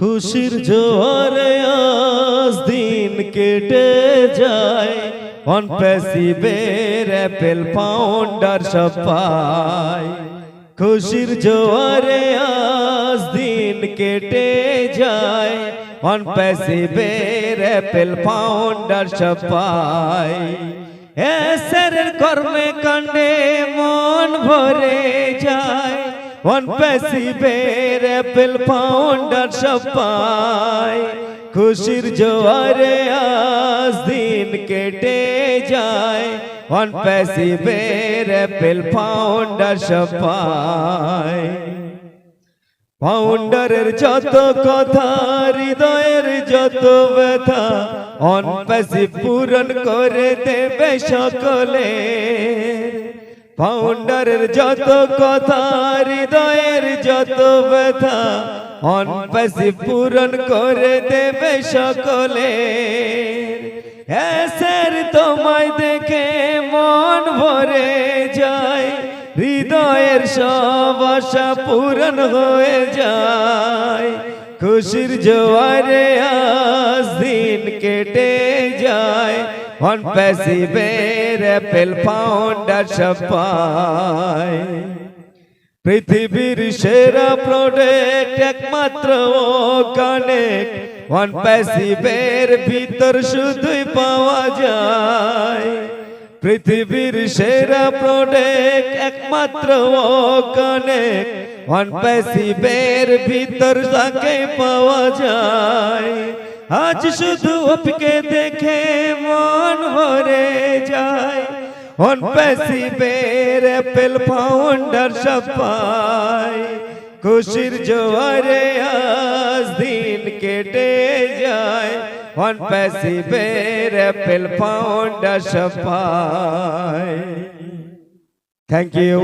খুশির জোয়ারে আজ দিন কেটে যায়, অন প্যাসিভের অ্যাপেল পাউন্ডার সব পায়। খুশির জোয়ারে আজ দিন কেটে যায়, অন প্যাসিভের অ্যাপেল পাউন্ডার সব পায়। এসের কর্মে কাণ্ডে মন ভরে যায়, অন প্যাসিভের অ্যাপেল পাউন্ডার সব পায়। খুশির জোয়ারে আজ দিন কেটে যায়, অন প্যাসিভের অ্যাপেল পাউন্ডার সব পায়। পাউন্ডারের যত কথা, হৃদয়ের যত ব্যথা, অন প্যাসিভ পূরণ করে দেবে সকলে। পাউন্ডারের যত কথা, হৃদয়ের যত ব্যথা, অন প্যাসিভ পূরণ করে দেবে সকলে। এসের তোমায় দেখে মন ভরে যায়, হৃদয়ের সব আশা পূরণ হয়ে যায়। খুশির জোয়ারে আজ দিন কেটে যায়, অন প্যাসিভের অ্যাপেল পাউন্ডার সব পায়। পৃথিবীর সেরা প্রোডাক্ট একমাত্র কানেক্ট, অন প্যাসিভের ভিতর শুধুই পাওয়া যায়। পৃথিবীর সেরা প্রোডাক্ট একমাত্র কানেক্ট, অন প্যাসিভের ভিতর তাকে পাওয়া যায়। আজ শুধু ওপকে দেখে মন ভরে যায়, অন প্যাসিভের অ্যাপেল পাউন্ডার সব পায়। খুশির জোয়ারে আজ দিন কেটে যায়, অন প্যাসিভের অ্যাপেল পাউন্ডার সব পায়। Thank you.